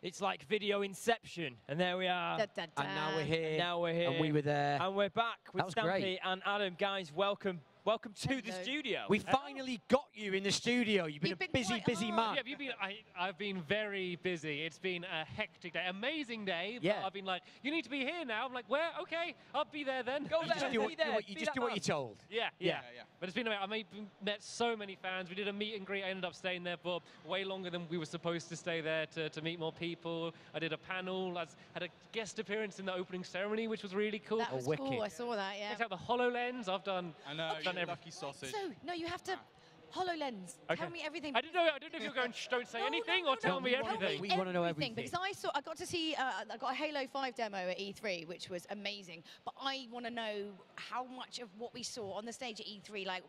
It's like video inception, and there we are. Da, da, da. And now we're here. Now we're here. And we were there. And we're back with That was Stampy great. and Adam. Guys, welcome. Welcome to the studio. We finally got you in the studio. You've been a busy, busy man. Yeah, have you been, I've been very busy. It's been a hectic day, amazing day. Yeah. But I've been like, you need to be here now. I'm like, where? Okay, I'll be there then. Go there. Just do what you're told. Yeah. But it's been amazing. I met so many fans. We did a meet and greet. I ended up staying there for way longer than we were supposed to stay there to meet more people. I did a panel. I had a guest appearance in the opening ceremony, which was really cool. That was cool. I saw that. Yeah. Checked out the HoloLens. I've done. I know. I've done everything. Lucky sausage. So no, you have to HoloLens. Okay. Tell me everything. I didn't know if you were going. Don't say anything or tell me everything. We want to know everything. Because I got to see, I got a Halo 5 demo at E3, which was amazing. But I want to know how much of what we saw on the stage at E3, like.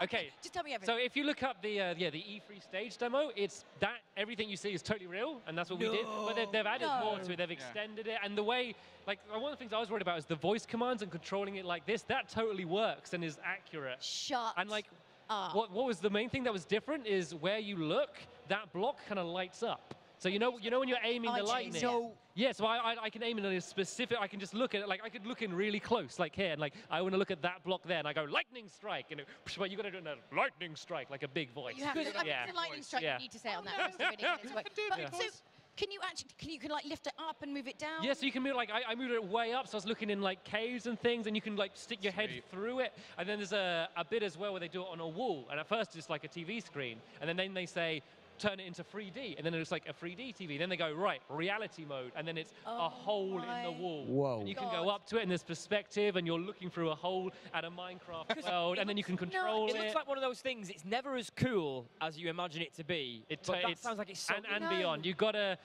Okay. Just tell me everything. So if you look up the E3 stage demo, it's that everything you see is totally real, and that's what we did. But they've added more to it. They've extended it, and the way, like, one of the things I was worried about is the voice commands and controlling it like this. That totally works and is accurate. Shut. And like, what was the main thing that was different is where you look, that block kind of lights up. So you know when you're aiming the lightning. So I can aim in a specific. I can just look at it. Like I could look in really close, like here, and like I want to look at that block there, and I go lightning strike, and but you got to do a lightning strike like a big voice. You have to, the lightning strike. You need to say on that. So can you actually like lift it up and move it down? Yeah, so you can move like I moved it way up, so I was looking in like caves and things, and you can like stick your head through it. And then there's a bit as well where they do it on a wall, and at first it's like a TV screen, and then they say, turn it into 3D, and then it's like a 3D TV. Then they go, right, reality mode, and then it's a hole in the wall. Whoa. And you can go up to it, and there's perspective, and you're looking through a hole at a Minecraft world, and then you can control it. It looks like one of those things. It's never as cool as you imagine it to be. But that sounds like it's so and beyond. You gotta.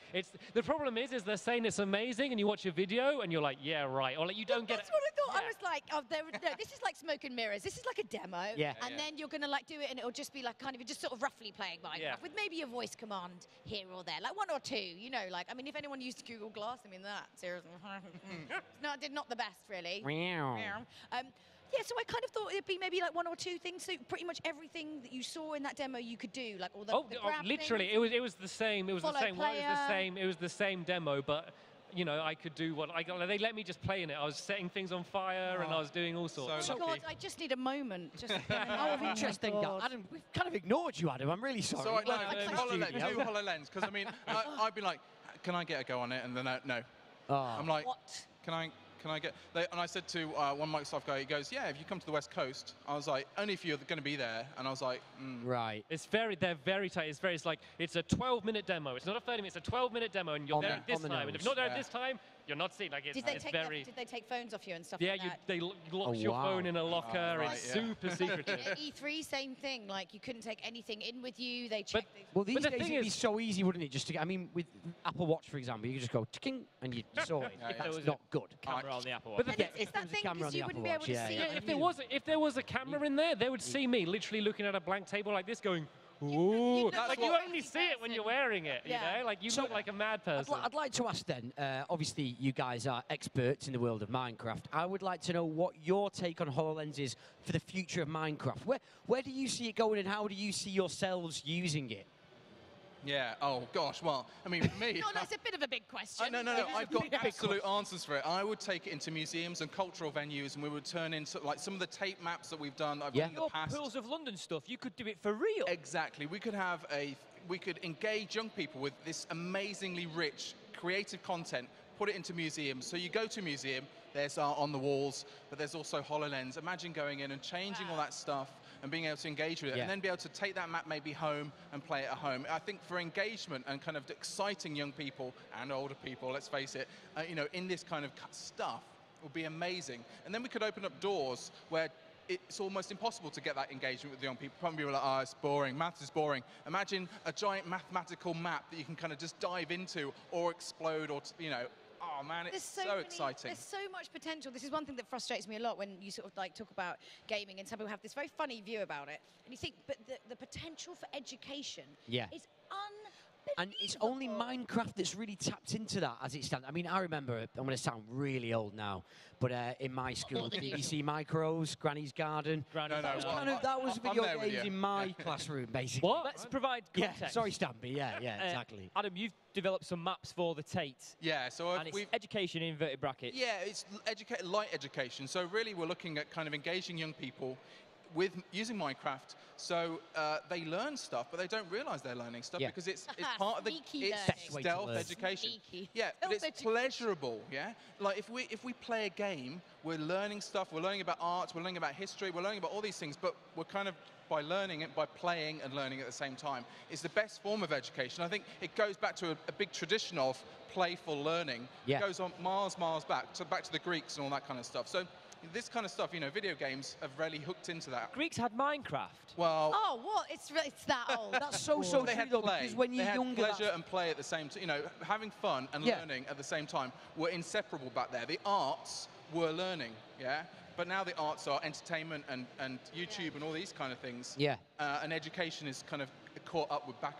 The problem is they're saying it's amazing, and you watch a video, and you're like, yeah, right, or like you don't get. That's what I thought. I was like, no, this is like smoke and mirrors. This is like a demo. Yeah. And then you're gonna like do it, and it'll just be like kind of just sort of roughly playing Minecraft with maybe a voice command here or there, like one or two, you know, like, I mean, if anyone used Google Glass, I mean, that, seriously. No, not the best, really. Yeah, so I kind of thought it'd be maybe like one or two things, so pretty much everything that you saw in that demo you could do, like all the grab literally, things. it was the same, it was the same demo, but you know, I could do they let me just play in it. I was setting things on fire and I was doing all sorts. So God, I just need a moment. Just interesting. Adam, we've kind of ignored you, Adam. I'm really sorry. So HoloLens, because I mean, I'd be like, can I get a go on it? And then no. I'm like, what? Can I get? And I said to one Microsoft guy, he goes, yeah, if you come to the West Coast. I was like, only if you're going to be there. And I was like, right. They're very tight. It's like, it's a 12-minute demo. It's not a 30-minute, it's a 12-minute demo, and you're there at this time. And if you're not there at this time, you're not seen. Like, did they take phones off you and stuff like that? They locked your phone in a locker. It's super secretive. At E3, same thing. Like, you couldn't take anything in with you. They checked. Well, these days it'd be so easy, wouldn't it? Just to, I mean, with Apple Watch, for example, you could just go ticking and you saw it. That's not good. Camera on the Apple Watch. But it's that thing because you wouldn't be able to see it. If there was a camera in there, they would see me literally looking at a blank table like this, going, ooh. Like you only see it when you're wearing it, you know? Like you look like a mad person. I'd like to ask then, obviously you guys are experts in the world of Minecraft. I would like to know what your take on HoloLens is for the future of Minecraft. Where do you see it going and how do you see yourselves using it? Yeah, oh gosh, well, I mean, for me... No, it's a bit of a big question. No, I've got absolute answers for it. I would take it into museums and cultural venues, and we would turn into, like, some of the tape maps that we've done in the past. Pools of London stuff, you could do it for real. Exactly. We could engage young people with this amazingly rich, creative content, put it into museums. So you go to a museum, there's art on the walls, but there's also HoloLens. Imagine going in and changing all that stuff and being able to engage with it, and then be able to take that map maybe home and play it at home. I think for engagement and kind of exciting young people and older people, let's face it, you know, in this kind of stuff would be amazing. And then we could open up doors where it's almost impossible to get that engagement with young people. Some people are like, oh, it's boring, maths is boring. Imagine a giant mathematical map that you can kind of just dive into or explode or, you know, oh man, it's so exciting. There's so much potential. This is one thing that frustrates me a lot when you sort of like talk about gaming and some people have this very funny view about it. And you think, but the potential for education is And it's only Minecraft that's really tapped into that as it stands. I mean, I remember, I'm going to sound really old now, but in my school, BBC Micros, Granny's Garden. That was video games in my classroom, basically. What? Let's provide context. Yeah, sorry, Stampy. Yeah, exactly. Adam, you've developed some maps for the Tate. Yeah, so and it's education in inverted brackets. Yeah, it's light education. So really, we're looking at kind of engaging young people with using Minecraft, so they learn stuff, but they don't realise they're learning stuff because it's part of the stealth education. Yeah, but it's pleasurable. Yeah, like if we play a game, we're learning stuff. We're learning about art. We're learning about history. We're learning about all these things, but we're kind of by learning it, by playing and learning at the same time. It's the best form of education. I think it goes back to a big tradition of playful learning. Yeah. It goes on miles back to the Greeks and all that kind of stuff. So this kind of stuff, you know, video games have really hooked into that. Greeks had Minecraft. Well, oh, what? It's that old. That's so they had true, play. because when you're younger, pleasure and play at the same time. You know, having fun and learning at the same time were inseparable back there. The arts were learning, yeah. But now the arts are entertainment and YouTube and all these kind of things. Yeah. And education is kind of caught up with us.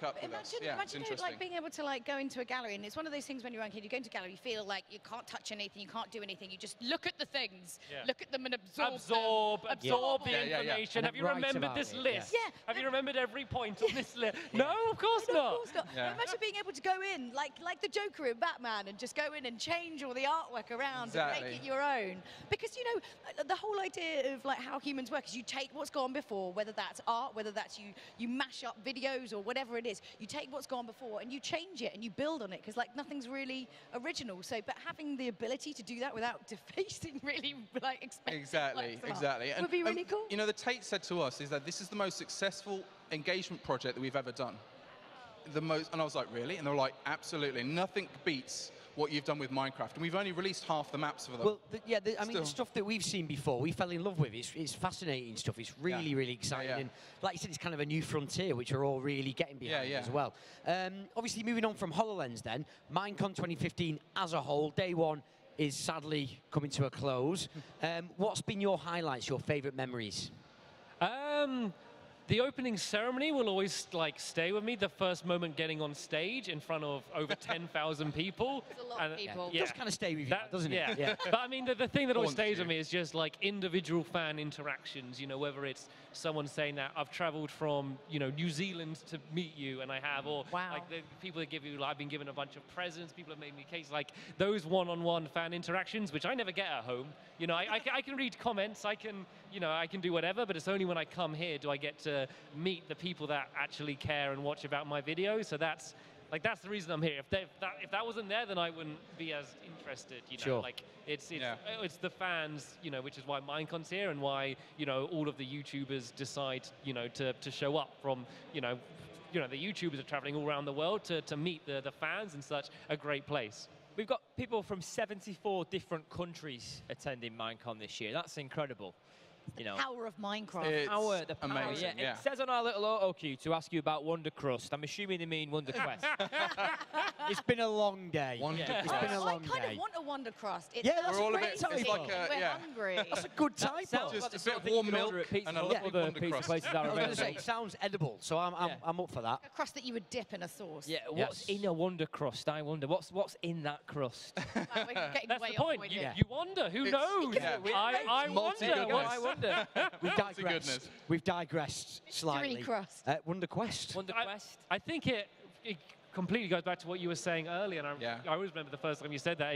Yeah, it's interesting. Like being able to like go into a gallery, and it's one of those things when you're a kid, you go into a gallery, you feel like you can't touch anything, you can't do anything, you just look at the things, look at them and absorb the information. Have you remembered this list? Yeah. Have you remembered every point on this list? No, of course not. Of course not. Yeah. Imagine being able to go in, like the Joker in Batman, and just go in and change all the artwork around and make it your own. Because, you know, the whole idea of like how humans work is you take what's gone before, whether that's art, whether that's you mash up videos or whatever it is, you take what's gone before and you change it and you build on it, because like nothing's really original. So, but having the ability to do that without defacing really like expensive exactly would be really cool. You know, the Tate said to us is that this is the most successful engagement project that we've ever done. And I was like, really? And they were like, absolutely. Nothing beats what you've done with Minecraft, and we've only released half the maps for them. Well, I mean, the stuff that we've seen before, we fell in love with. It's fascinating stuff. It's really, really exciting. And like you said, it's kind of a new frontier, which we're all really getting behind as well. Obviously, moving on from HoloLens then, Minecon 2015 as a whole, day one is sadly coming to a close. What's been your highlights, your favourite memories? The opening ceremony will always like stay with me. The first moment getting on stage in front of over 10,000 people. It's a lot of people. It does kind of stay with you, doesn't it? Yeah. But I mean, the thing that always stays with me is just like individual fan interactions. You know, whether it's someone saying that I've traveled from, you know, New Zealand to meet you, and I have, or like the people that give you, like, I've been given a bunch of presents. People have made me cakes. Like those one-on-one fan interactions, which I never get at home. You know, I can read comments. I can do whatever, but it's only when I come here do I get to meet the people that actually care and watch about my videos. So that's the reason I'm here. If that wasn't there, then I wouldn't be as interested. You know, sure. Like it's the fans. You know, which is why Minecon's here and why, you know, all of the YouTubers decide, you know, to show up from, you know, the YouTubers are traveling all around the world to meet the fans in such a great place. We've got people from 74 different countries attending Minecon this year. That's incredible. You know, power of Minecraft. It's the power. amazing. Yeah. It says on our little auto cue to ask you about Wonder Crust. I'm assuming they mean Wonder Quest. It's been a long day. It's been a long day. I kind of want a Wonder Crust. It's that's we're all a great bit. It's like we're hungry. That's a good typo. Just a bit of warm milk and a lovely Wonder Crust. Places are I was going to available. say, it sounds edible, so I'm up for that. A crust that you would dip in a sauce. Yeah, what's in a Wonder Crust? I wonder. What's in that crust? That's the point. You wonder. Who knows? I wonder. We've digressed slightly. Crust. Wonder Quest. Wonder Quest. I think it completely goes back to what you were saying earlier, and I always remember the first time you said that.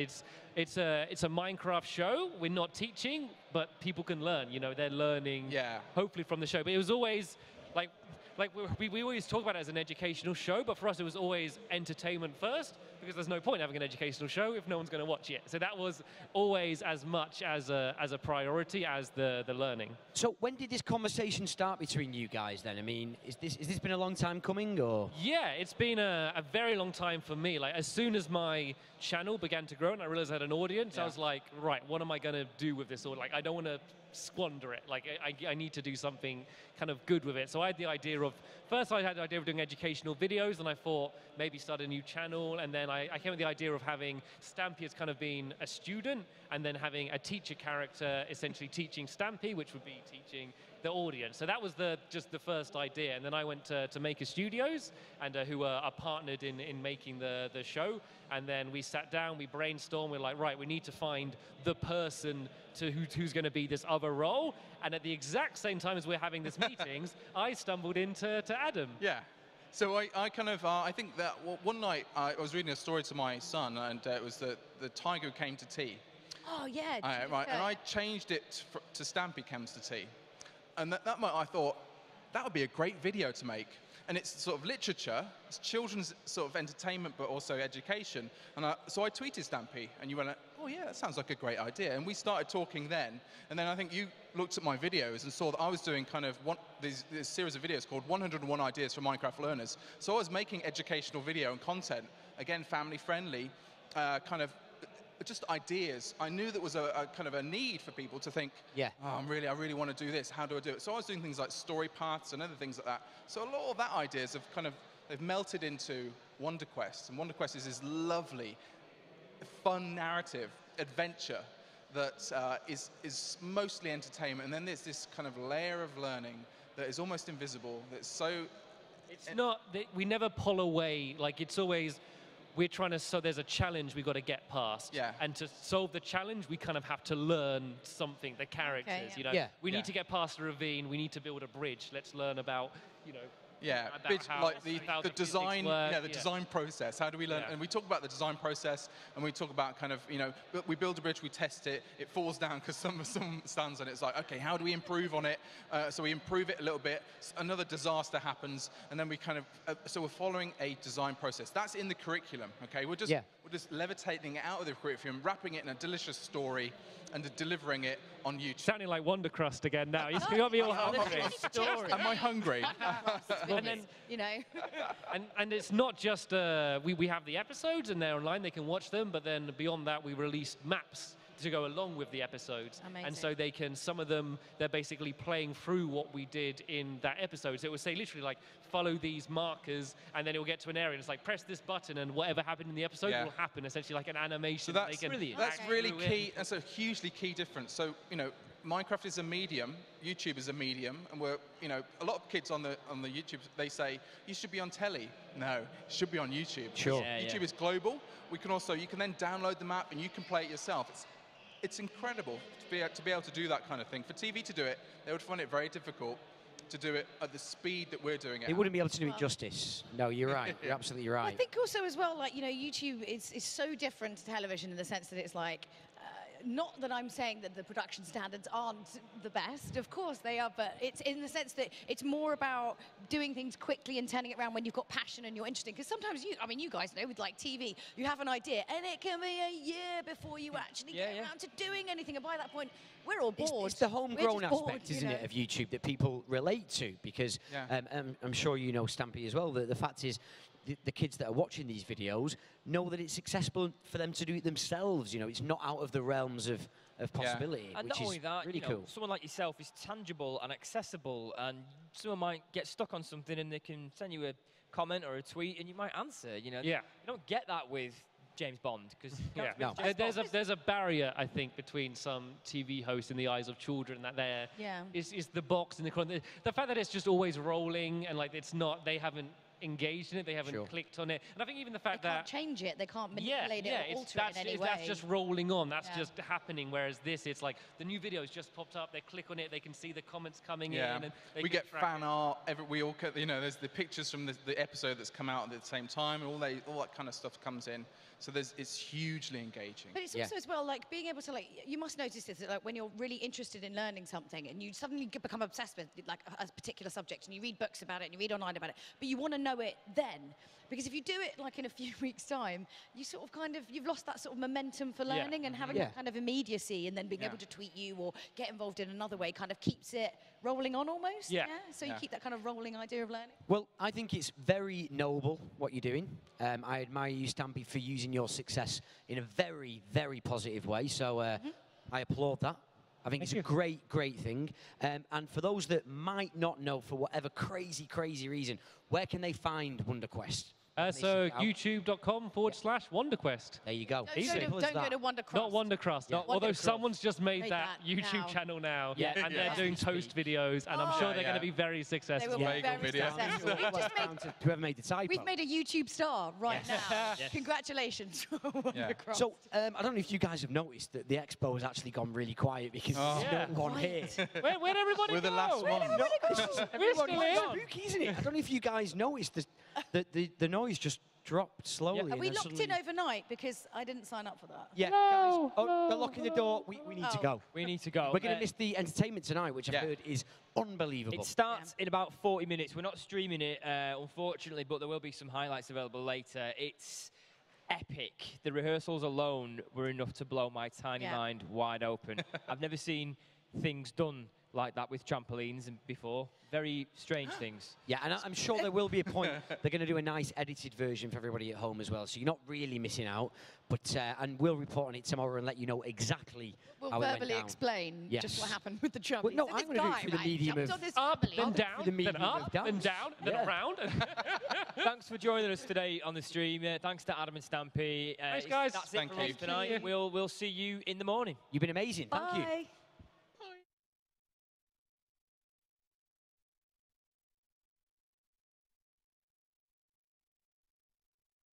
It's a Minecraft show. We're not teaching, but people can learn. You know, they're learning. Hopefully from the show. But it was always like we always talk about it as an educational show, but for us it was always entertainment first, because there's no point having an educational show if no one's going to watch it. So that was always as much as a priority as the learning. So when did this conversation start between you guys then? I mean, is this been a long time coming, or? Yeah, it's been a very long time for me. Like, as soon as my channel began to grow and I realized I had an audience, I was like, right, what am I going to do with this? Or like, I don't want to squander it. Like, I need to do something kind of good with it. So I had the idea of, first I had the idea of doing educational videos, and I thought maybe start a new channel, and then I came with the idea of having Stampy as kind of being a student, and then having a teacher character essentially teaching Stampy, which would be teaching the audience. So that was just the first idea. And then I went to Maker Studios, and who are partnered in making the show. And then we sat down, we brainstormed, we're like, right, we need to find the person who's going to be this other role. And at the exact same time as we're having this meetings, I stumbled into Adam. Yeah. So I kind of, I think that one night I was reading a story to my son, and it was the tiger who came to tea. Oh, yeah. Right, and I changed it to Stampy comes to tea. And that night I thought, that would be a great video to make. And it's sort of literature, it's children's sort of entertainment, but also education. And so I tweeted Stampy, and you went, oh yeah, that sounds like a great idea. And we started talking then. And then I think you looked at my videos and saw that I was doing kind of this series of videos called 101 Ideas for Minecraft Learners. So I was making educational video and content, again, family friendly, kind of just ideas. I knew there was a kind of a need for people to think, yeah, oh, I really want to do this. How do I do it? So I was doing things like story paths and other things like that. So a lot of that ideas have they've melted into Wonder Quest. And Wonder Quest is this lovely, fun narrative adventure that is mostly entertainment. And then there's this kind of layer of learning that is almost invisible. That's so. It's not. We never pull away. Like it's always. We're trying to, so there's a challenge we've got to get past. Yeah. And to solve the challenge, we kind of have to learn something, the characters, okay, yeah. you know. Yeah. We need to get past a ravine, we need to build a bridge. Let's learn about, you know, yeah, like the design, design process. How do we learn? Yeah. And we talk about the design process, and we talk about kind of, you know, we build a bridge, we test it, it falls down because some stands on it. It's like, okay, how do we improve on it? So we improve it a little bit. Another disaster happens, and then we kind of, so we're following a design process. That's in the curriculum. Okay, we're just levitating it out of the curriculum, wrapping it in a delicious story, and delivering it on YouTube. Sounding like Wonder Crust again now. You got me all hungry. Am I hungry? And then, you know. and it's not just we have the episodes and they're online, they can watch them, but then beyond that we release maps to go along with the episodes. Amazing. And so they can, some of them, they're basically playing through what we did in that episode. So it would say literally like, follow these markers, and then it will get to an area, and it's like, press this button, and whatever happened in the episode will happen, essentially like an animation. So that's brilliant. That's really key. That's a hugely key difference. So, you know, Minecraft is a medium, YouTube is a medium, and we're, you know, a lot of kids on the YouTube, they say, you should be on telly. No, it should be on YouTube. Sure. YouTube is global. We can also, you can then download the map and you can play it yourself. It's incredible to be able to do that kind of thing. For TV to do it, they would find it very difficult to do it at the speed that we're doing it. They wouldn't be able to do it justice. No, you're right. You're absolutely right. I think also as well, like, you know, YouTube is so different to television in the sense that it's like, not that I'm saying that the production standards aren't the best, of course they are, but it's in the sense that it's more about doing things quickly and turning it around when you've got passion and you're interested. Because sometimes, you guys know, with like TV, you have an idea and it can be a year before you actually get around to doing anything. And by that point, we're all bored. It's the homegrown aspect, isn't it, of YouTube that people relate to? Because I'm sure you know, Stampy, as well, that the fact is, the kids that are watching these videos know that it's accessible for them to do it themselves. You know, it's not out of the realms of possibility, and which not only is that, really cool. Someone like yourself is tangible and accessible, and someone might get stuck on something and they can send you a comment or a tweet and you might answer. You know, you don't get that with James Bond, because there's a barrier, I think, between some TV hosts in the eyes of children, that there is the box in the corner. The fact that it's just always rolling and like it's not, they haven't engaged in it, they haven't clicked on it, and I think even the fact they that can't change it, they can't manipulate it or alter it in any way. That's just rolling on, that's just happening, whereas this, it's like the new video's just popped up, they click on it, they can see the comments coming in, and they we get fan art, we all, you know, there's the pictures from the episode that's come out at the same time, and all that kind of stuff comes in. So it's hugely engaging. But it's also as well, like, being able to, like, you must notice this, that, like, when you're really interested in learning something and you suddenly become obsessed with, like, a particular subject, and you read books about it and you read online about it, but you want to know it then. Because if you do it, like, in a few weeks' time, you sort of you've lost that sort of momentum for learning, and having that kind of immediacy and then being able to tweet you or get involved in another way kind of keeps it rolling on almost. So you keep that kind of rolling idea of learning. Well, I think it's very noble what you're doing. I admire you, Stampy, for using your success in a very, very positive way. So I applaud that. I think it's a great, great thing. And for those that might not know, for whatever crazy, crazy reason, where can they find Wonder Quest? So youtube.com/WonderQuest. There you go. Don't go to Wondercross. Not Wondercross. Yeah. Although Wondercross. someone's just made that Made that YouTube now. channel now. Yeah. And they're doing toast videos, and I'm sure they're going to be very They successful. will be Bagel very video. successful. We've Well, just made down to whoever made the typo. We've made a YouTube star right now. Yes. Congratulations. Wondercross. So, I don't know if you guys have noticed that the expo has actually gone really quiet because there's no one here. Where'd everybody We're go? the last one. We're still here. Spooky, isn't it? I don't know if you guys noticed the noise just dropped slowly. Are we and then locked in suddenly- overnight? Because I didn't sign up for that. Yeah, No, guys. Oh, no, they're locking the door. We need to Oh. go. We need to go. We're going to miss the entertainment tonight, which I've heard is unbelievable. It starts in about 40 minutes. We're not streaming it, unfortunately, but there will be some highlights available later. It's epic. The rehearsals alone were enough to blow my tiny mind wide open. I've never seen things done like that with trampolines before. Very strange things. Yeah, and I'm sure there will be a point. They're going to do a nice edited version for everybody at home as well, so you're not really missing out. But and we'll report on it tomorrow and let you know exactly We'll how it went verbally down. explain Yes. just what happened with the trampoline. Well, no, So I'm this gonna do it guy, through the right, medium jumped of- on this Up, trampoline. then the down, then medium up, of then dance. down, then Yeah. around. Thanks for joining us today on the stream. Thanks to Adam and Stampy. Thanks, guys. That's Thank it for us you. tonight. We'll see you in the morning. You've been amazing. Thank you. Bye.